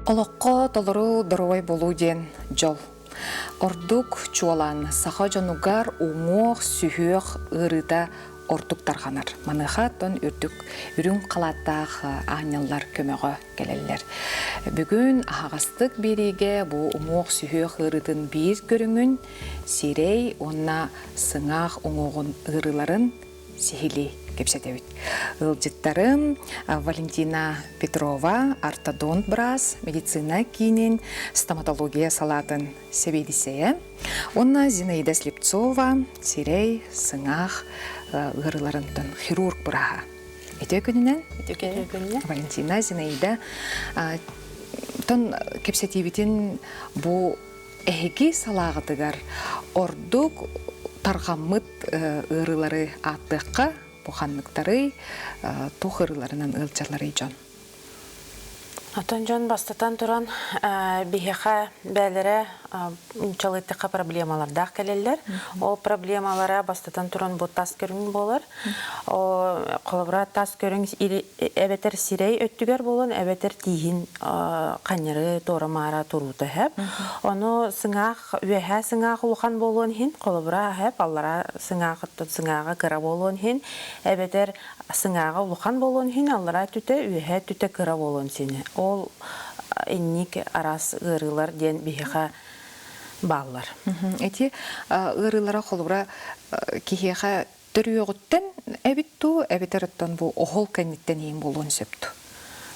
Олоққа толыру дұрой болу ден жол. Ордук чуалан саха жонугар уңоқ сүйеқ ырыта ордук тарғанар. Маныға тон үрін қалаттақ аңылар көмеғі келелер. Бүгін ағастық береге бұл уңоқ сүйеқ ырытын бір көріңін сирей онна сыңақ уңоғын ырыларын сихили кепсетебит. Ылжыттарым Валентина Петрова, ортодонт брас, медицина кинин, стоматология салатын себедисея. Онна Зинаида Слепцова, сирей, сыңақ ырыларынтын хирург бұраға. Өте күнінен? Валентина, Зинаида. Тон кепсетебитин бұл әйгі салағытыгар ордук тарғамыт ырылары аттыққа бұханнықтары тух ырыларынан ылчарлары жон. Атын жон бастатан туран бихеха бәлері үнчалыттыққа проблемалардақ кәлелер. Ол проблемалара бастатан туран бұл тас көрің болар. Қолыбыра тас көрің әбетер сирей өттігер болын, әбетер тейін қанері торамара тұруты әп. Оны сыңақ, өйә сыңақ ұлған болуын хин, қолыбыра әп, аллара сыңаға кыра болуын хин, әбетер сыңаға ұлған болуын хин, аллара түті, өйә түті кыра болуын сені. Ол энник арас ырылар ден бихеха баллар. Эти ырылара холбра кихеха төрүөгөттен эбитту, эбитереттен бу охол кенниттен ең болуын сөпту.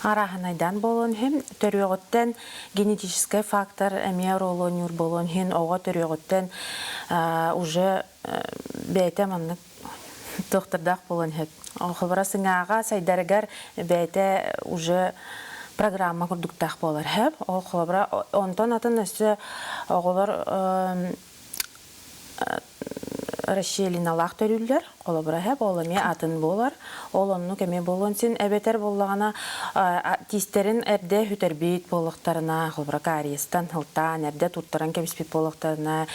Араханайдан болуын хем, төрүөгөттен генетический фактор эмиаролонюр болуын хен, оға төрүөгөттен уже бәйте маннык тоқтырдақ болуын хеп. Холбра сыңаға сайдарыгар бәйте уже программа курдуктах болар хеп. Ол холбра онтон атын өсі оғылар расшелиналақ төрүллер. Холбра хеп олыме атын болар. Ол онну кеме болуын сен әбетер болағана тистерін әрде хүтербейт болықтарына, холбра кариестан, хылтан, әрде туттаран кемспейт болықтарына,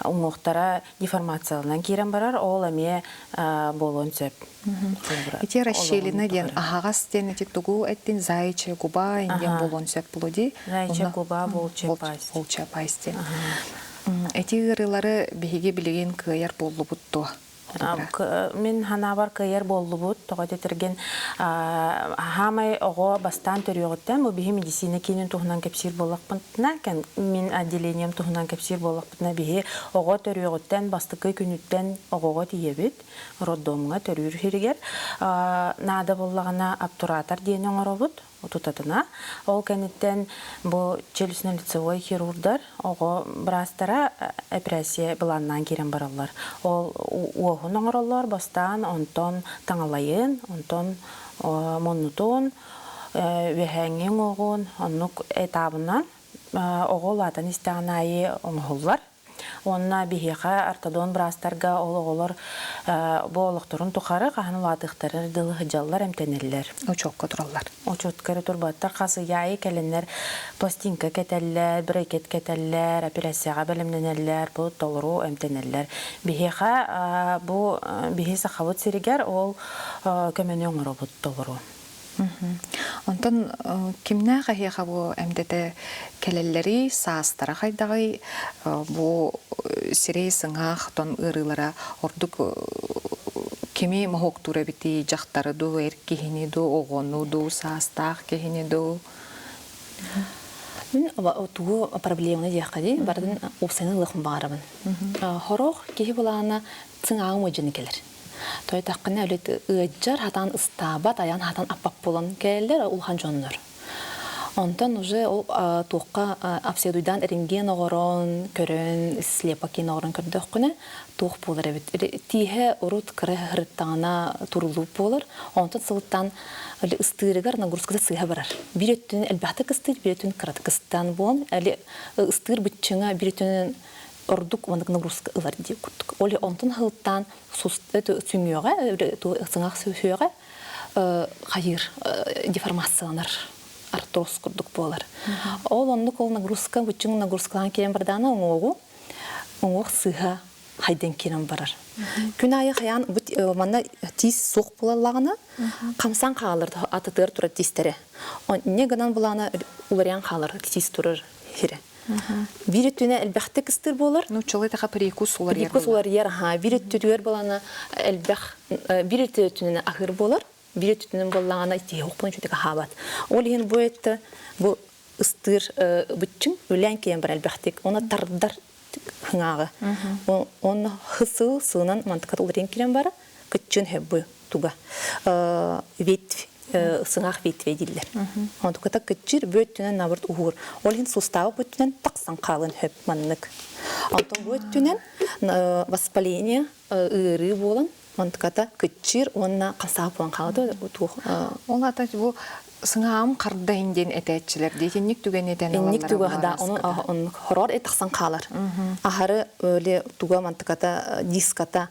ұңықтара деформациялынан керен барар. Ол әме болуын сөп. Эти расщелины ден ағағас ден эти тугу әттен зайчы губа инден болуын сөп болуди. Зайчы губа болчы пайс. Болчы пайс ден. Эти ырылары беге білеген күйер болу бұтту. Мен хана бар күйер болу бұд. Тоға детерген хамай оға бастан төріғыттен. Бұл бейі медицина кейінен тұғынан кәпсір болақ бұнтына. Мен отделением тұғынан кәпсір болақ бұнтына бейі оға төріғыттен бастықы күніттен оғаға тиебет. Роддомға төрір херігер. Нада болағына аптуратар дейінен оға бұд. Отутатына. Ол кәнеттен бұл челюстно-лицевой хирургдар оғы бірастара операция бұланнан керен баралар. Ол оғын оңыралар бастан, онтон таңалайын, онтон монутон, өйәңен оғын, онық этабынан оғы латын істеген айы оңғылар. Онна бихеха ортодон брастарга ологолор болуктурун тухары каханы латыктары дылы хыжаллар эмтенеллер. Очокко тураллар. Очоткары турбаттар касы яй келеннер пластинка кетеллер, брекет кетеллер, операцияга белемненеллер, бу толуру эмтенеллер. Бихеха бу бихеса хавыт сиригер ол көмөнөң робот толуру. Онтон кимнә хәйха бу әмдәтә келелләри саастара хайдагы бу сирей сыңах тон ырылара ордук кими мохок тура бити жактары ду эркехини ду огону ду саастах кехини ду. Мен отугу проблеманы дияқади бардын опсаны лыхым барамын. Хорох кехи булана сыңагым өжүнү келер. Той таққына өлет ыджар хатан ыстабат аян хатан аппап болан келдер улхан жоннор. Онтан уже туққа апседуйдан рентген оғырын, көрін, слепакен оғырын көрді өққіне туқ болар әбет. Тиhe ұрут кірі ғырыттағына тұрылып болар. Онтан сылыттан ыстырығар нагрузкада сыға барар. Bir өттін әлбәқті кыстыр, bir өттін қыраты кыстан болан. Ыстыр бүтчіңа bir өттін ордук ондық нагрузка ылар деп күттік. Оле онтан ғылыттан сүмеуға, сыңақ сөйеуға қайыр деформацияланар. Артроз күрдік болар. Ол ондық ол нагрузка, бүтчің нагрузкалан керен барданы оңоқ сыға хайден керен барар. Күн айы қаян манна тиз соқ болалағына қамсан қағалыр атытыр тұрат тистері. Не гынан бұланы уларян халар тис турар хире. Бир түнә әлбәхтә кыстыр булар. Ну, чолой таха перекус улар Перекус улар яр, бир түтүгәр баланы әлбәх бир түнә ахыр булар. Бир түнен боллагана ите хукпын чөтек хабат. Ол ен бу этте бу ыстыр бүтчүн үлән киен бар әлбәхтек. Оны тардар хыңагы. Он хысы сынын мантыкат уларен кирен бара. Кытчын хеббу туга. Ветвь сыңах ветве диллер. Он tukata кытчыр бөттүнен набырт ухур. Ол ен суставы бөттүнен таксан калын хеп маннык. Антон бөттүнен воспаление ыры болан мантыката кытчыр онна касап болан калды тух. Ол ата бу сыңам кардайынден этечилер дейтинник түген этен алалар. Инник туга да он хорор этаксан калар. Ахары өле туга мантыката диската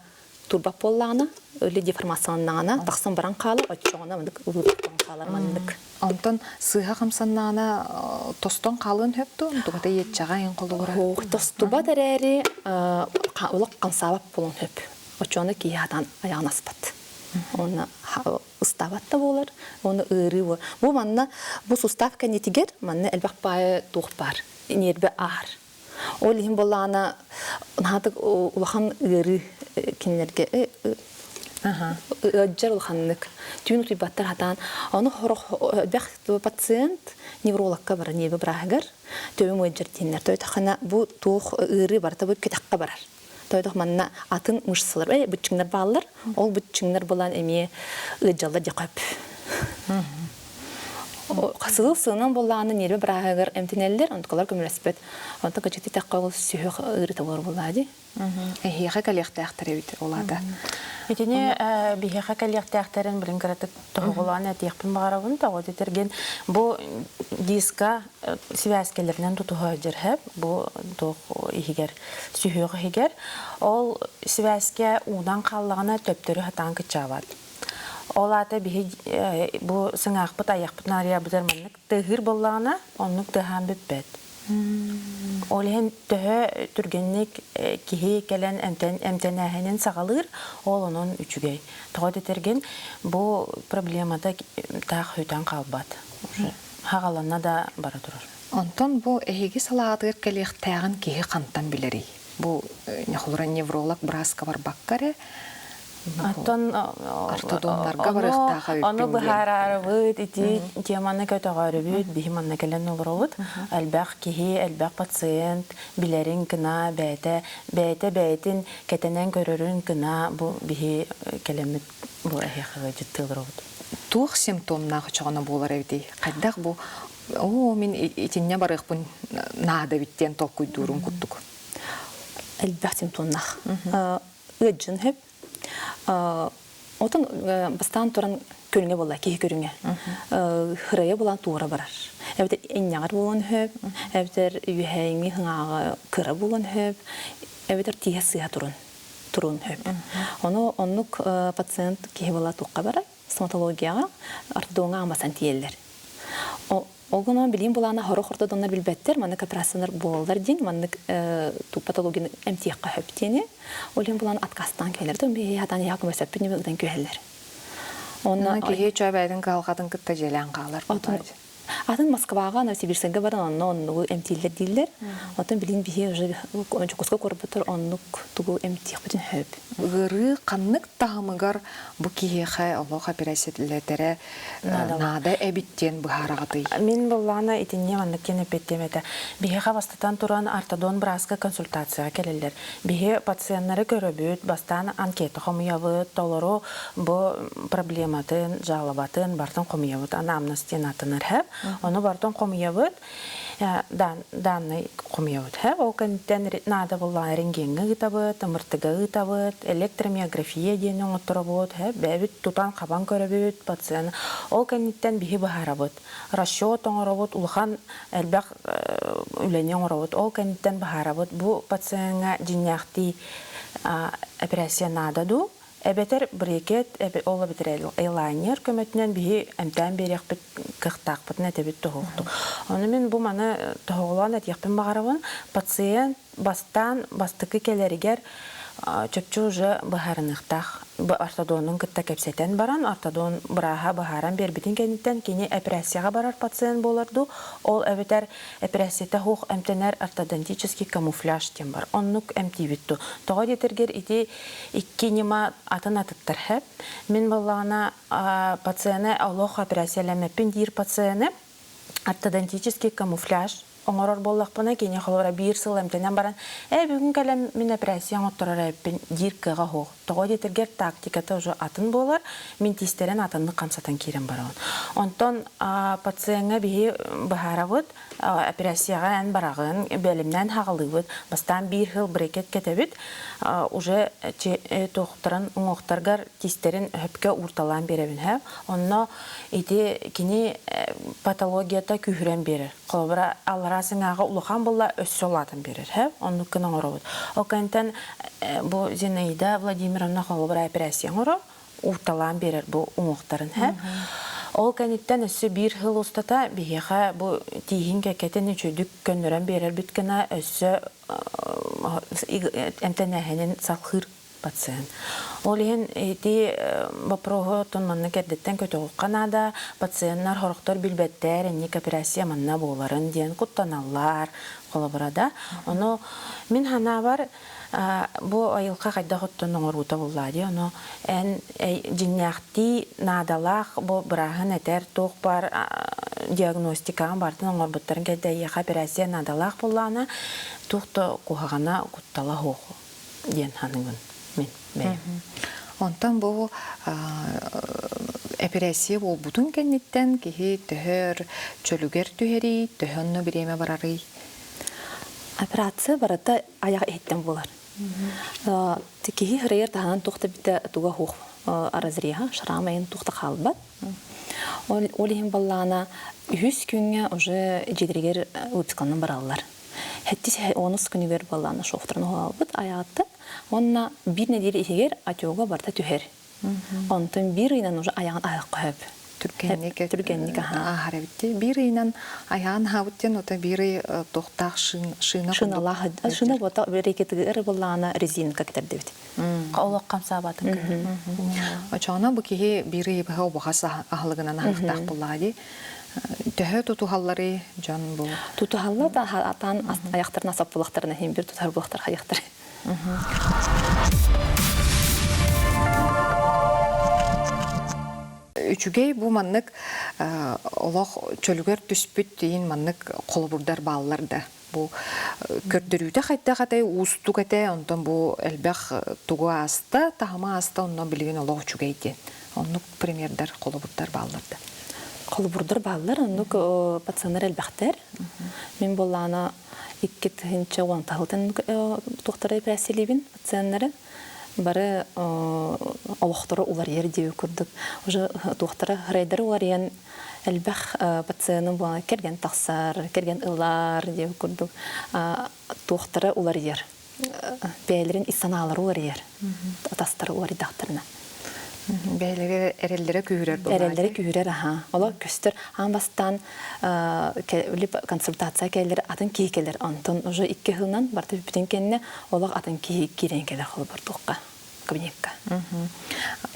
турба поллана өле деформацияннана таксан баран калы оччоңна мындык улуттан калар мандык. Антон сыга камсаннана тостон калын хөптү, тугата етчага ен колугура. Тостуба дәрәри улак кансабап болон хөп. Очоны киядан аяғын аспат. Оны ыставатта болар, оны ыры бол. Бу манна бу суставка нетигер, манна әлбәк бай тух бар. Нербе ар. Ол һин болана надык улахан ыры кинлерге Джерл ханнык. Тюн рибаттар хатан. Оны хорох бәх пациент неврологка бар, небе брагар. Төбе мөҗер тиннәр. Тойта бу тух ыры бар, табы кетакка барар. Тойдық манна атын мышсылар. Бүтчіңнер балылар. Ол бүтчіңнер болан әме ұджалар деқап. Қасығыл сығынан болағаны нербе бірағығыр әмтінелілер, онтықалар көмірәспет. Онтық көчекті таққауыл сүйіқ ұйры тауар болады. Әйхеға кәліқті әқтірі олады. Этине бихеха калияқтақтарын білін қаратып тұғыланы әтеқпін бағарабын тағуды терген бұл диска связкелерінен тұтуға жүрхеп, бұл тұқ ихигер, сүйіғі хигер, ол связке удан қаллағына төптөрі хатан кычавад. Ол аты бұл сыңақпыт, аяқпыт нария бұзарманлық тұғыр болағына, онлық тұған бүппет. Олен төһө түргенник кихи келен эмтенәһенен сагалыр, ол onun үчүгей. Тоғыды терген бу проблемада тақ хөйтан қалбат. Хағаланна да бара тұрар. Антон бу эһиги салаатыр келех тагын кихи кантан билери. Бу нехулра невролог браска бар баккаре. Аттан ортодонларга барыктага үппүн. Аны бахарары бит ити теманы көтөгөрү бит бихиманна келен олорот. Албак кихи, албак пациент билерин кына бәйтин кетенен көрөрүн кына бу бихи келемит бу эхига жыттылырот. Тух симптомна чогона болар эди. Кайдак бу мен итинне барыкпын нада биттен толкуй дурун куттук. Албак симптомнах. Ыджын хеп Отын бастан туран көріңе бола, кейі көріңе. Хырая болан туғыра барар. Әбітер әннағар болан хөп, әбітер үйәйіңі хыңаға кыра болан хөп, әбітер тиге сыға тұрын хөп. Онық пациент кейі бола туққа барар, стоматологияға ортодонға амасан тиелдер. Олгоно билим булана хорох ортодоннар билбеттер, маннык операциялар болдар дин, маннык ту патологияны эмтиякка хөптени, олим булан аткастан келер, тон би хатан якым өсөппүн бигден көһеллер. Онна кие чөбәдин калгатын кытта желен калар. Атын Москвага, Новосибирскага баран, онну эмтилер диллер. Отон билин бие уже куска корбутор оннук тугу эмтиyak бүтүн хөп. Гыры каннык тагымыгар бу киехе Аллах операциялетере нада эбиттен бухарагаты. Мен буллана итинне маннык кенепеттемете. Бихега бастатан туран ортодон браска консультацияга келелер. Бихе пациенттары көрөбүт, бастан анкета хомуябыт, толору бу проблематын, жалабатын, бартын хомуябыт, анамнестен атыныр хеп. Оны бартон комуябыт, данный комуябыт. Ол көнтен нада булла рентгенге гытабыт, мыртыга гытабыт, электромиография дейін оңыттырабыт, бәбіт тутан қабан көрөбүт пациент. Ол көнтен бихи бахарабыт. Расчет оңырабыт, улхан әлбәк үләне оңырабыт. Ол көнтен бахарабыт. Бу пациентга жиняқти операция нададу. Эбетер брекет, ол эбетер эйлайнер көмөтүнөн бии эмтен берекпит кыктакпытын этебит тоғукту. Оны мен бу маны тоғулан этекпин багарабын, пациент бастан бастыкы келеригер чөпчү уже бахарыныктах ортодонун кытта кепсетен баран ортодон браха бахаран бербитин кенеттен кини операцияга барар пациент болорду. Ол эбетер операцияда хук эмтенер ортодонтический камуфляж тем бар. Оннук эмтибитту. Тога детергер ити иккинима атын атыттар хеп. Мен баллана пациенты алох операциялемеппин дир пациенты ортодонтический камуфляж оңорор боллакпына кене холора бир сыл эмтенен баран бүгүн калем мен операция оттурар эппин диркага хох того детергер тактиката уже атын болар мен тистерен атынны камсатан кирен барабын онтон пациентга бии бахарабыт операцияга эн барагын белимнен хагалыбыт бастан бир хыл брекет кетебит уже тохтаран оңоктаргар тистерин хөпкө урталан беребин хэ онно ити кини патологията күхрен берер колбара аларасыңага улахан болла өссөлатын берер хэ онну кына оробут окантан бу Зинаида Владимировна колбара операция оро урталан берер бу оңоктарын хэ ол кенеттен өссө бир хыл устата бияха бу тиһин кекетен үчүдүк көннөрөн берер бүткена өссө эмтенехенин салхыр пациент. Олиһин эти вопросы тонманны кеддеттен көтөгү Канада пациенттар хорохтор билбеттер энник операция манна боларын диен куттаналлар колобрада. Оно мин хана бар бу айылка кайда хоттон оңорута буллади. Оно эн жиннахти надалах бу брахын этер ток бар диагностикаң бартын оңорбуттарын кедде операция надалах буллана тухто кухагана куттала хох диен ханыгын. Онтан бу операция бу бутун кеннеттен кихи төһөр чөлүгер түһери төһөннө биреме барары. Операция барата аяк эттен булар. Кихи хырыйыр таханан тухта бите туга хух аразрия шарамайын тухта халбат. Олиһин баллана 100 күнгө уже жидиригер утсканын бараллар. Хеттис 10 күнүгер баллана шофтрын халбат аягатта. Онна бир неделе егер атёга барта түһер. Онтон бир ыйнан уже аягын аяк көп. Түргенник харабитте бир ыйнан аягын хабыттен ота бир тохтак шына шыналах шына бота берекетигер буллана резинка кетердебит. Олок камсабатын. Очона бу кихи бир ыйбага багаса ахлыгынан хактак буллади. Төһө тутухаллары жан бу. Тутухаллар да атан аяктарына саппулактарына хем бир тутар булактар аяктар. Үчүгей бу маннык олох чөлүгөр түспүт дейин маннык колобурдар баалар да. Бу көрдөрүүтө кайта катай усту кете онтон бу элбэх тугу аста тахама аста онно билген олох үчүгейди. Оннук примердер колобурдар баалар да. Колобурдар баалар оннук пациенттер элбэхтер. Мен боллана 2-нче уанталтын тухтары операциялебин пациенттер бары олохтору улар ердеу күрдүк. Уже тухтары рейдер улар ен элбэх пациентын буга керген таксар, керген ылар деп күрдүк. Тухтары улар ер. Бейлерин исаналары улар ер. Атастары улар дактарына. Бейлери эреллере күйрер болар. Эреллере күйрер, Ола көстөр амбастан консультация келер, атын кейкелер. Антон уже 2 хылнан барты бүтін кенне олақ атын кейкерен келер холбардуққа, кабинетка.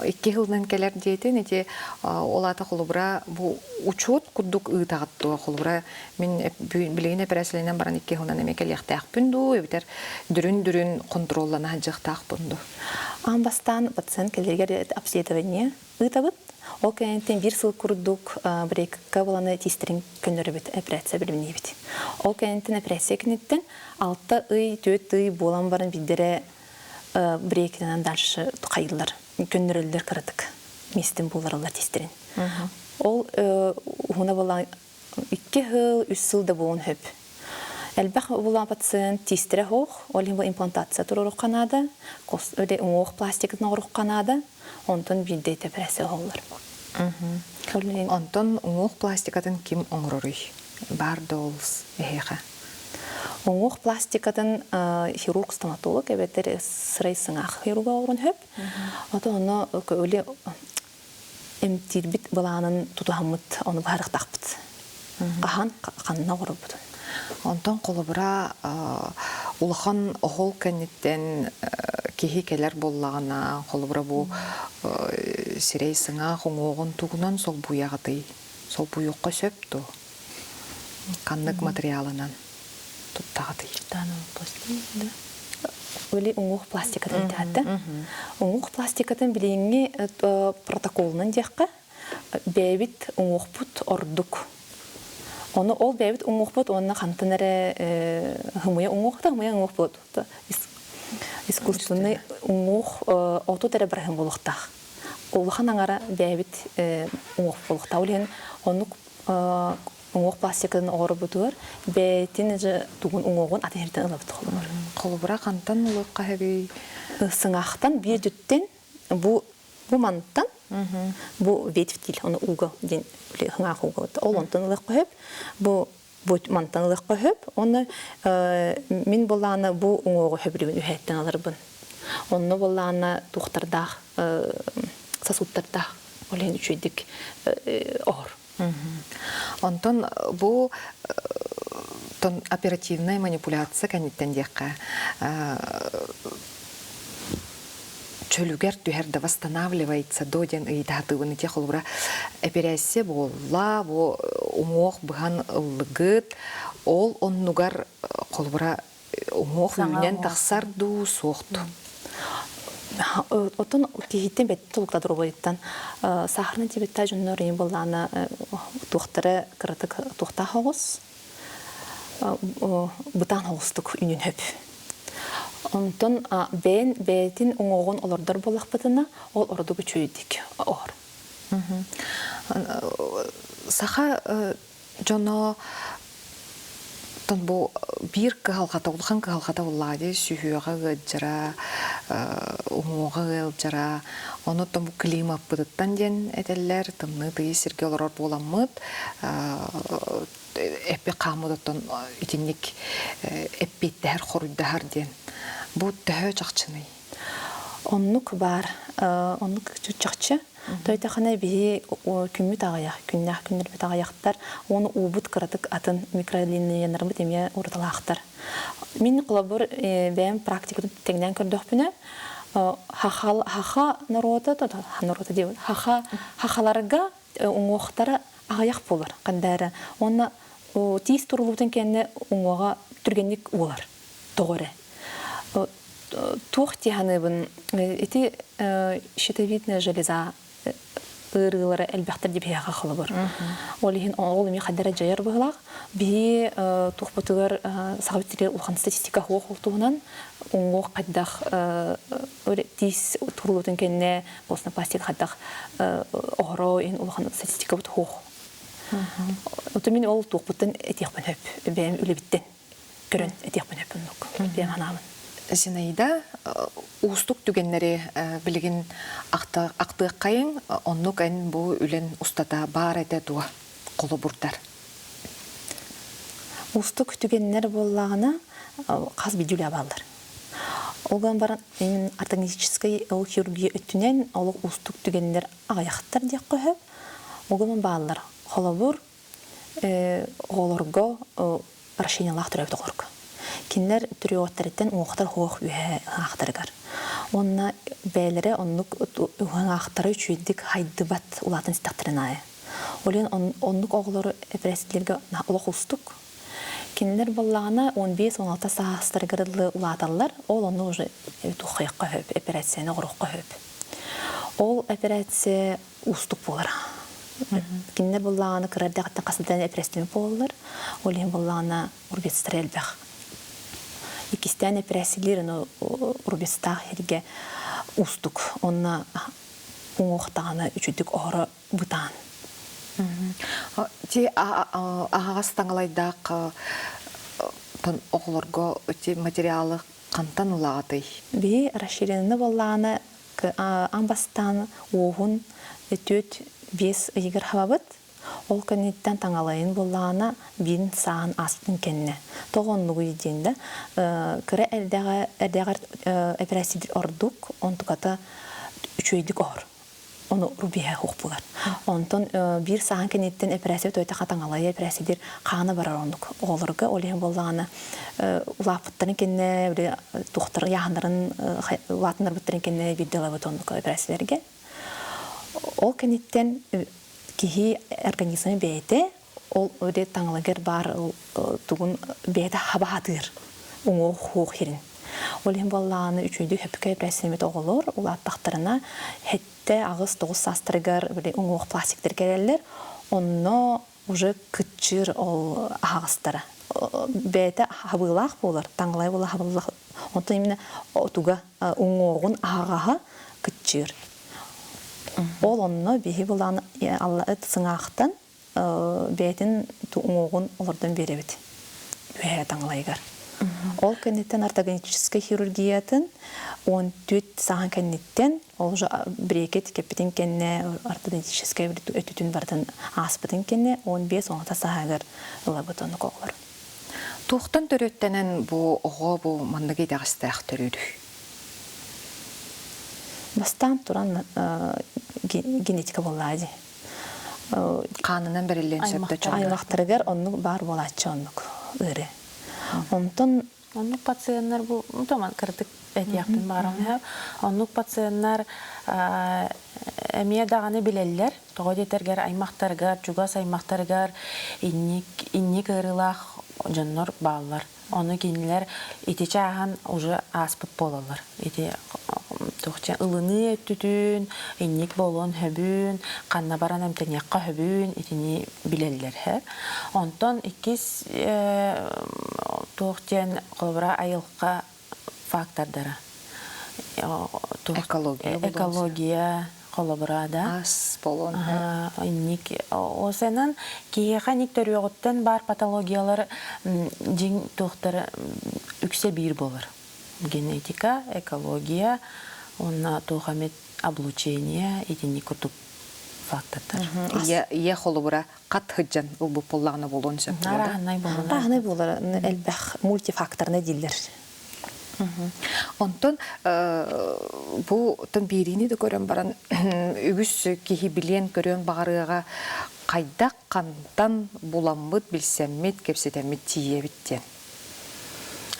2 хылнан келер дейді, неде олаты холбара бұл учет күрдік ұйтағыттуға холбара. Мен білеген операциялайынан баран 2 хылнан емекел яқтақ бүнду, өбітер дүрін контроллана жақтақ бүнду. Амбастан пациент келергер обследование ұйтабыт. Ол кәйінтен бір сыл күрдік брейкка боланы тистерин көнлері бет, операция біліміне бет. Ол кәйінтен операция кенеттен 6 үй, 4 үй болан барын бидері брейкінен дальше қайылар, көнлерілер кірдік. Местен боларылар тистерин. Ол ұғына болан 2 хыл, 3 сылда болын хөп. Әлбәқ болан пациент тистере хоқ, ол бұл имплантация тұры ұрық қанады, өде ұңық пластикетін ұрық қанады, онтын білдейті операция олар. Онтон ұңық пластикатын кім оңырырый? Бар долыз әйеға? Ұңық пластикатын хирург-стоматолог, әбеттер сырай сыңақ хирурга орын хөп. Ота оны өлі әмтирбіт баланын тұтуғамыт, оны барық тақпыт. Ахан қанына оры бұдын. Онтон қолыбыра улахан оғол кәнеттен кихи келер боллагана холбура бу сирей сыңа хоңогон тугунан сол буягыты сол буюкка сөптү каннык материалынан туттагыты. Öyle unguq plastikadan təhətdə. Unguq plastikatan bilingi protokolunun diyaqqa bəybit unguq put orduk. Onu ol bəybit unguq put onunla qantanara hımıya unguq put. Искусственный unguq otu tere bırahım buluqtaq. Oluqan аңара bəybit unguq buluqta. Olin onu unguq plastikadan oğru budur. Bəytin tuğun unguqun atı-herden ılabıdı xolumur. Холбура кантан улукка хеби Сыңақтан bir дүттен bu манттан bu ветвтил оны уга ден хыңақ уга ол онтан ылық қойып bu манттан ылық қойып оны мен боланы bu уңоғы хөбірігін үйәттен алырбын. Оны боланы туқтардақ сасуттардақ олен үшейдік оғыр. Онтон бу оперативная манипуляция каниттен дияққа чөлүгер түһәрдә восстанавливается доден ыйдатыбын ите холбура операция болла бу умох быхан ылгыт ол оннугар холбура умох үйнен тахсарду соқту. Отон кихиттен бетті толықтадыр болыттан сахарны тебетті жүннөр ең боланы туқтары кыратык туқта хоғыз бұтан хоғыстық үнін хөп. Онтон бәйтін оңоғын олардар болақ бұтына ол орды күчүйдік оғыр. Саха жоно бу бир калгата улхан калгата уллади сүйөга гыджара умога гылжара оны том климат быттан ден этеллер тымны тый сирге олор боламыт эппе камудаттан итинник эппеттер хоруддар ден бу төхө жакчыны оннук бар оннук чучакчы Тойтахана бии күммүт агаяк, күннер бит агаяктар, оны убут кыратык атын микролинияларын бит эме урдалактар. Мин колобур бем практикада теңнен көрдөкпүнө. Хаха народа деп. Хахаларга оңоктары агаяк болор. Кандары оны тиз турулуутан кенне оңога түргенник болор. Тогоры. Тух тиханыбын эти щитовидная железа ырылары әлбәхтер дип яга хылыбыр. Олиһин олыми хаддара жайыр булак, би тухпатыгар сагыттыгы улхан статистика хокутунан оңго каддах тиз турулутун кенне босна пластик хаддах оро ин улхан статистика бут хок. Отомин ол тухпутан этихпен хөп, бем үлебиттен көрөн этихпен хөп бем анамын. Зинаида устук түгеннери билигин актык кайын оннук эн бу үлен устата бар эте туа колу бурдар. Устук түгеннер боллагына каз бидүлө балдар. Олган баран мен ортогнатический хирургия өттүнен ол устук түгеннер аяктар деп коюп, олган балдар холобур олорго расширениялар төрөп тогорку. Кинлер түрөттөрден оңохтар хоох үе ахтаргар. Онна бәйләре оннук ахтары үчүдик хайдыбат улатын стактырынай. Олен оннук оглары эпрессилерге олох устук. Кинлер боллагына 15-16 саастыргырлы улаталар, ол онну уже тухайкка хөп, операцияны горокка хөп. Ол операция устук болар. Кинлер боллагына кырардагы касылдан операция болар. Олен боллагына урбетстрелбах. Икистен операцияларын урбестах херге устук, онна оңоқтағаны үчүдік оғыры бұтан. Ти ағастаңылайдақ оғылырға материалы қантан ұлағыдай? Би расширенini болағаны амбастан оғын өтөт 5 егір хавабыт, ол көнеттен таңалайын болағына бин саған астын кенне. Тоғынлығы еденді, кірі әрдәғар операциялар ордук, он тұқата үшөйдік ор. onu rubия хухпулар. Онтон бир сахан кенеттен операция тойта хатаңалай операциядер қаны барар ондук. Оларга олен боллагана улапыттарын кенне тухтар яхандарын латындар буттарын кенне бидделабыт ондук операциялерге. Ол кенеттен кихи организмы бейте, ол өде таңалагер бар тугун бейте хабахатыр. Уңу хух хирин. Олен болланы үчүйдү хөпкө операциямет оголор, улаттактарына хетте агыс 9 састыргар уңу пластиктер келелер. Онно уже кытчыр ол агыстары. Бейте хабылах болар, таңлай бола хабылах. Онто именно отуга уңугун агага кытчыр. Ол онно бихи боланы Алла эт сыңақтан бейтін уңуғын олардан беребет. Бәе таңлайгар. Ол кенеттен ортогенетический хирургиятын 14 сахан кенеттен ол же брекет кепитин кенне ортогенетический өтүтүн бардын аспытын кенне 15-10 сахагар лабутону коглар. Туқтан төрөттенен бу оғо бу мандыгы дағыстақ төрөдү. Бастан туран генетика болады. Қанынан берілен сөпті чоңдар. Аймақтарыгар оннук бар болачы оннук ыры. Онтон Оннук пациенттер бу томан кырдык этияктын баарым. Оннук пациенттер эмие даганы билеллер. Того детергер аймактаргар, жугас аймактаргар инник ырылах жоннор баалар. Оны кинилер итичахан уже аспыт болалар. Ити тухча ылыны өттүтүн, инник болон хөбүн, канна баран эмтенякка хөбүн, итини билеллер хэ. Онтон иккис тухчен колбара айылка фактордары. Экология колобрада Ас болон. инник осенан киеханик төрүгөттөн бар патологиялар жиң тухтар үксе бир болор. Генетика, экология, онна тухамет облучение, итинник курдук фактордар. Ие холубура кат хыджан ул бу поллагына болон сөптү. Нараханай болон. Рахны булар элбэх мультифакторны диллер. Онтон бу тон бирини де көрөн баран үгүс кихи билен көрөн багарыга кайда кантан буламмыт билсеммит кепсетеммит тиебиттен.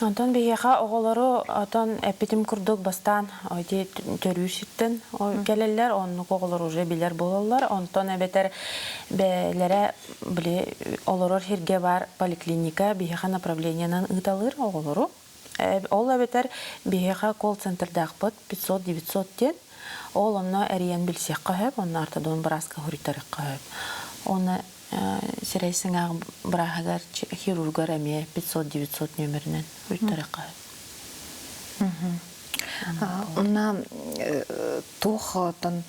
Антон бияха оголору атан эпитим курдук бастан ойди төрүшүттен келелер, онну оголор уже билер болалар. Онтон эбетер белере биле олорор хирге бар поликлиника бияха направлениянан ыталыр оголору. Ол эбетер бияха колл-центрдагпыт 500-900 тен. Ол онно эриен билсекка хөп, онно артадон браска хуритарыкка хөп. Оны сирейсиңа брахагар хирургар эме 500-900 нөмеринен хуритарыкка хөп. Онна тухотон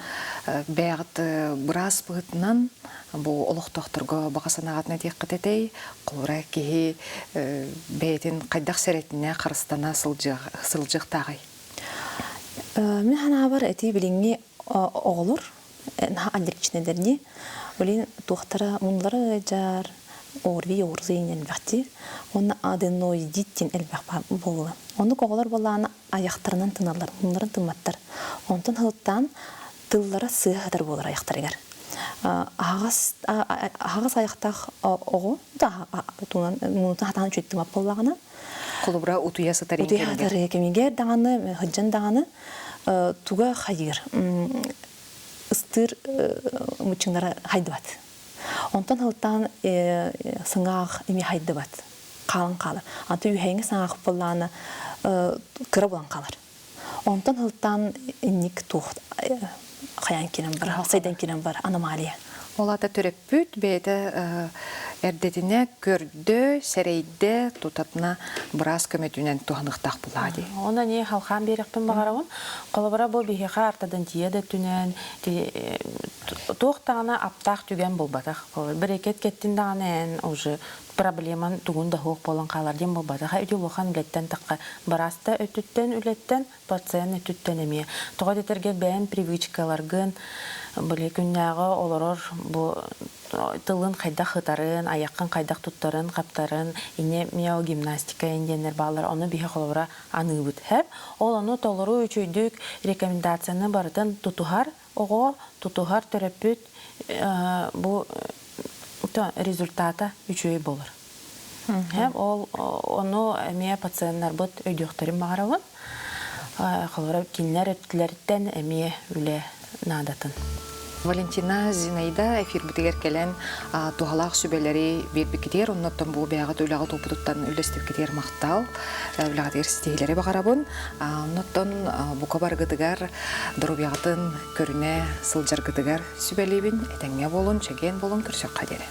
бәгыт брас бытынан бу олохтохторго багасанагатна диққатетей кулра кихи бейтин кайдак серетине карыстана сылжык тагый. Мен хана бар эти билинги оголор аллергичнедерни олин тухтара мунлары жар орви орзыйнен бахти он аденоидиттин элбах болла. Оны оголор болланы аяктарынан тыналар, мунларын тыматтар. Онтон хылттан тыллара сыйхатар болар аяктарыгар. Агас аяктах ого да тунан мунтан хатан чөттүм боллагана. Кулубра утуясы тарин келген. Утуясы кемиге даганы, хыджан даганы туга хайыр. Ыстыр мучыңдара хайдыбат. Онтан хылттан сыңаах эми хайдыбат. Калын калыр. Аты үйхеңе саңаах болланы кыра болан калыр. Онтан хылттан инник тухт хаян кирен бар, сайдан кирен бар аномалия. Олата төрөппүт бейді эрдетине көрдө, серейде тутатына брас көмөтүнен туханыктак булады. Она не халхан берекпен багарабын. Колобара бу бихиха артадан тиеде түнен тохтана аптак түген болбатак. Берекет кеттин даганы уже проблеман тугун да хук болон калар дем болбады. Ха үдүлохан үлеттен такка бараста өтүттен үлеттен пациент өтүттен эме. Тога детерге бән привычкаларгын бөле күннәгы олорор бу тылын кайда хытарын, аяккан кайдак туттарын, каптарын, ине миогимнастика инденер балар оны бихе холора аныбыт хеп. Ол аны толору үчөйдүк рекомендацияны бардын тутухар, ого тутухар терапевт бу результата үчөй болор. Хеп ол оны эме пациенттер бут өйдүктөрүн магарабын. Холора кинлер өттүлөрдөн эме үле надатын. Валентина Зинаида эфир битигер келен тухалак сүбелери бирбикитер, оннотон бу бягат уйлага топутуттан үлестип кетер мактал, уйлага стилери багарабын. Оннотон бу кабаргытыгар дорубягатын көрүнө сылжаргытыгар сүбелибин, этеңге болун, чеген болун көрсөк кадере.